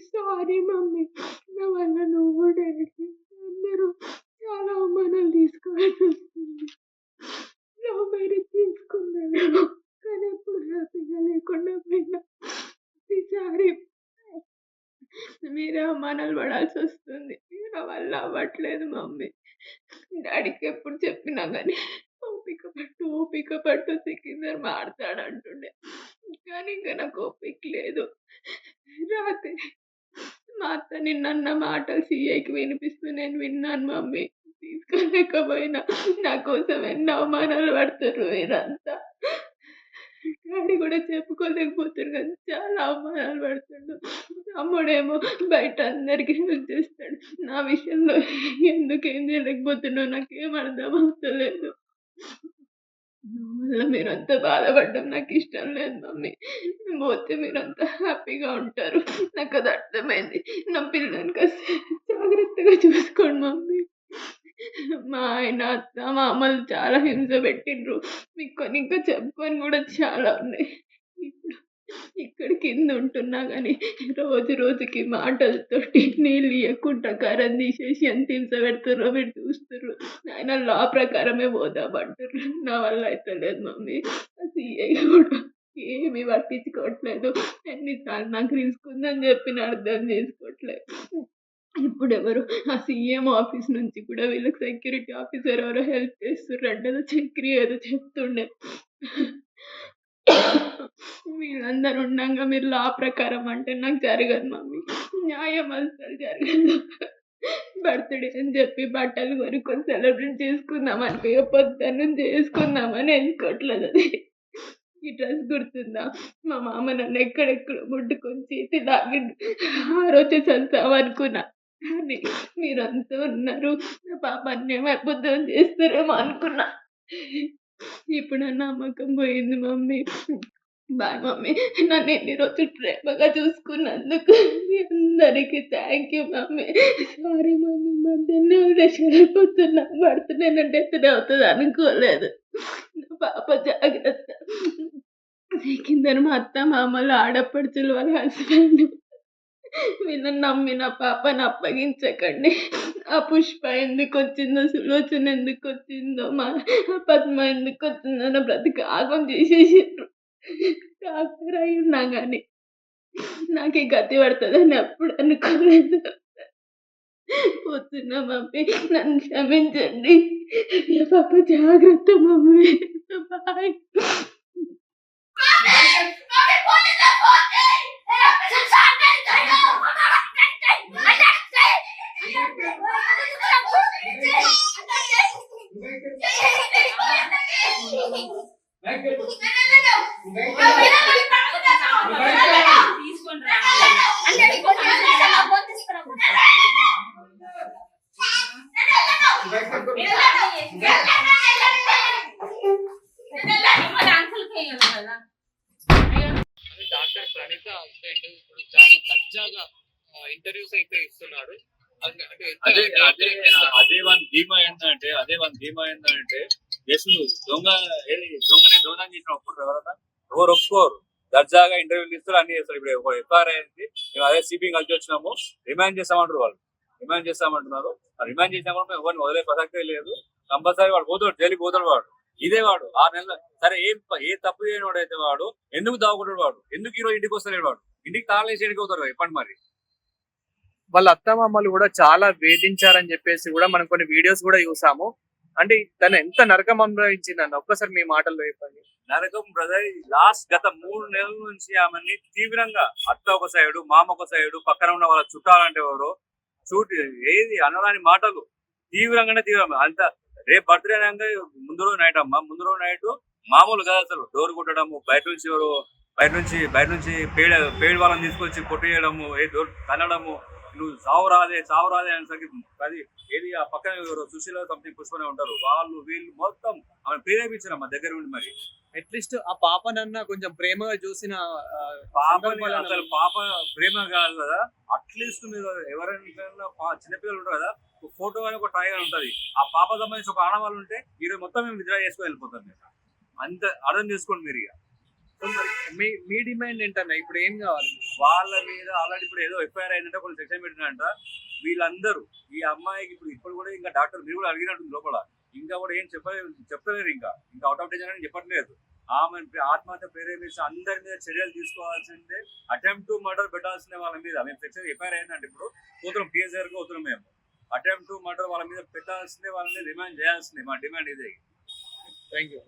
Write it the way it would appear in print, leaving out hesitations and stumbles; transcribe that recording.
Sorry mummy. నా వల్ల నువ్వు, డాడీ అందరూ చాలా అవమానాలు తీసుకోవాల్సొస్తుంది. లవ్ మ్యారేజ్ చేసుకున్నాను. కానీ ఎప్పుడు హ్యాపీగా లేకుండా పోయినా. ప్రతిసారి మీరే అవమానాలు పడాల్సొస్తుంది. నా వల్ల అవ్వట్లేదు మమ్మీ. డాడీకి ఎప్పుడు చెప్పినా గానీ ఓపిక పట్టు సికిందర్ మారతాడంటుండే. కానీ ఇంక నాకు ఓపిక లేదు. రాత్రి మా అత్త నిన్నన్న మాటలు సీఐకి వినిపిస్తూ నేను విన్నాను మమ్మీ. తీసుకోలేకపోయినా. నా కోసం ఎన్ని అవమానాలు పడుతుర్రు మీరంతా. డాడీ కూడా చెప్పుకోలేకపోతుర్రు కానీ చాలా అవమానాలు పడుతుండు. తమ్ముడేమో బయట అందరికి హెల్ప్ చేస్తాడు. నా విషయంలో ఎందుకేం చేయలేకపోతున్నావు నాకేం అర్థం అవుతలేదు. నా వల్ల మీరంతా బాధపడడం నాకు ఇష్టం లేదు మమ్మీ. నేను పోతే మీరంతా హ్యాపీగా ఉంటారు. నాకు అది అర్థమైంది. నా పిల్లల్ని కాస్త జాగ్రత్తగా చూసుకోండి మమ్మీ. మా ఆయన, అత్త, మామలు చాలా హింస పెట్టిండ్రు. మీకు ఇంకా చెప్పుకొని కూడా చాలా ఉన్నాయి. ఇప్పుడు ఇక్కడ కింద ఉంటున్నా గానీ రోజు రోజుకి మాటలతోటి నీళ్ళు ఇయ్యకుండా కరెంట్ తీసేసి ఎంత హింస పెడుతుర్రో మీరు చూస్తుర్రు. ఆయన లా ప్రకారమే పోదామంటుర్రు. నా వల్ల అయితలేదు మమ్మీ. ఆ సీఐ కూడా ఏమీ పట్టించుకోవట్లేదు. ఎన్నిసార్లు నాకు రిస్క్ ఉందని చెప్పిన అర్థం చేసుకోవట్లేదు. ఇప్పుడెవరు ఆ సీఎం ఆఫీస్ నుంచి కూడా వీళ్ళకి సెక్యూరిటీ ఆఫీసర్ ఎవరో హెల్ప్ చేస్తుర్రంట. ఏదో చక్రి ఏదో చెప్తుండే. వీళ్ళందరూ ఉండంగా మీరు లా ప్రకారం అంటే నాకు జరగదు మమ్మీ. న్యాయం అసలు జరగదు. బర్త్డే అని చెప్పి బట్టలు కొనుక్కొని సెలబ్రేట్ చేసుకుందాం అనుకో, పొద్దున్నుంచి చేసుకుందామని వేసుకోవట్లేదు. అది ఈ డ్రెస్ గుర్తుందా? మా మామ నన్ను ఎక్కడెక్కడ ముట్టుకొని చేతి లాగిండు. ఆ రోజే చస్తామనుకున్నా. కానీ మీరంతా ఉన్నారు. నా పాప అన్యాయం అబద్ధం చేస్తారేమో అనుకున్నా. ఇప్పుడు నా నమ్మకం పోయింది మమ్మీ. Bye mummy. నన్ను ఎన్ని రోజులు ప్రేమగా చూసుకున్నందుకు మీ అందరికీ thank you mummy. Sorry mummy. మధ్యలో వదిలేసి వెళ్ళిపోతున్నా. పడుతున్నానంటే ఎత్తునే అవుతుంది అనుకోలేదు. నా పాప జాగ్రత్త. కిందన మా అత్త, మామలు, ఆడపడుచులు, వాళ్ళ హస్బెండ్ వీళ్ళని నమ్మి నా పాపను అప్పగించకండి. ఆ పుష్ప ఎందుకు వచ్చిందో, సులోచన ఎందుకు వచ్చిందో, మా పద్మ ఎందుకు వచ్చిందో నా బ్రతికి ఆగం చేసేసిండ్రు. డాక్టర్ అయి ఉన్నా కానీ నాకు ఈ గతి పడుతుందని ఎప్పుడు అనుకోలేదు. పోతున్నా మమ్మీ. నన్ను క్షమించండి. నా పాప జాగ్రత్త mummy. Bye. Doctor Praneetha husband ఇప్పుడు చాలా తాజాగా ఇంటర్వ్యూస్ అయితే ఇస్తున్నాడు. అదే వన్ ధీమా ఏంటంటే జస్ట్ దొంగని దొంగని చేసిన ఒప్పుడు ఎవరు ఒప్పుకోరు. దర్జాగా ఇంటర్వ్యూలు ఇస్తారు, అన్ని చేస్తారు. ఇప్పుడు ఒక ఎఫ్ఐఆర్ అయింది, మేము అదే సిబిఐ కలిసి వచ్చినాము, రిమాండ్ చేస్తామంటారు. వాళ్ళు రిమాండ్ చేస్తామంటున్నారు. రిమాండ్ చేసినా కూడా ఎవరిని వదిలే ప్రసక్తే లేదు. కంపల్సరీ వాడు పోతాడు, జైలుకి పోతాడు. వాడు ఇదే వాడు 6 నెలలు సరే ఏ తప్పు చేయని వాడు అయితే వాడు ఎందుకు దాగుకుంటాడు? వాడు ఎందుకు ఈరోజు ఇంటికి వస్తాడు? వాడు ఇంటికి తాళేసి ఇంటికి అవుతారు. చెప్పండి మరి. వాళ్ళ అత్తమామలు కూడా చాలా వేధించారని చెప్పేసి కూడా మనం కొన్ని వీడియోస్ కూడా చూసాము. అంటే తను ఎంత నరకం అనుభవించిందని ఒక్కసారి మీ మాటల్లో చెప్పండి. నరకం బ్రదర్. గత 3 నెలల నుంచి ఆమెని తీవ్రంగా అత్త ఒక సైడు, మామ ఒక సైడు, పక్కన ఉన్న వాళ్ళ చుట్టాలంటే ఎవరో ఏది అనరాని మాటలు తీవ్రంగానే అంత. రేపు బర్త్డే అనగా ముందు రోజు నైట్ మామూలు కదా అసలు. డోర్ కొట్టడము, బయట నుంచి పేడి వాళ్ళని తీసుకొచ్చి కొట్టేయడము, డోర్ తనడము, నువ్వు చావు రాదే అనేసరికి అది ఏది ఆ పక్కన సుశీల సంథింగ్ పుష్పనే ఉంటారు, వీళ్ళు మొత్తం ఆమె ప్రేరేపించారు మా దగ్గర ఉండి. మరి అట్లీస్ట్ ఆ పాపనన్నా కొంచెం ప్రేమగా చూసిన అసలు పాప ప్రేమ కాదు కదా. అట్లీస్ట్ మీరు ఎవరైనా చిన్నపిల్లలు ఉంటారు కదా, ఫోటో అని ఒక ట్రై ఉంటది. ఆ పాప సంబంధించి ఒక ఆడవాళ్ళు ఉంటే ఈరోజు మొత్తం మేము విత్డ్రా చేసుకొని వెళ్ళిపోతాం. మీరు అంత అర్థం చేసుకోండి మీరు. ఇక మీ డిమాండ్ ఏంటన్నా? ఇప్పుడు ఏం కావాలి? వాళ్ళ మీద ఆల్రెడీ ఇప్పుడు ఏదో ఎఫ్ఐఆర్ అయిందంటే కొన్ని సెక్షన్ పెట్టినంట. వీళ్ళందరూ ఈ అమ్మాయికి ఇప్పుడు కూడా ఇంకా డాక్టర్ మీరు కూడా అడిగినట్టు లోపల ఇంకా కూడా ఏం చెప్పలేరు, ఇంకా అవుట్ ఆఫ్ డేంజర్ అని చెప్పట్లేదు. ఆమె ఆత్మహత్య ప్రేరేపిస్తే అందరి మీద చర్యలు తీసుకోవాల్సిందే, అటెంప్ట్ టు మర్డర్ పెట్టాల్సిందే వాళ్ళ మీద. మేము సెక్షన్ ఎఫ్ఐఆర్ అయిందంటే ఇప్పుడు పోతున్నాం పిఎస్ఆర్కి పోతున్నాం, మేము అటెంప్ట్ టు మర్డర్ వాళ్ళ మీద పెట్టాల్సిందే, వాళ్ళని రిమాండ్ చేయాల్సిందే. మా డిమాండ్ ఇదే. Thank you.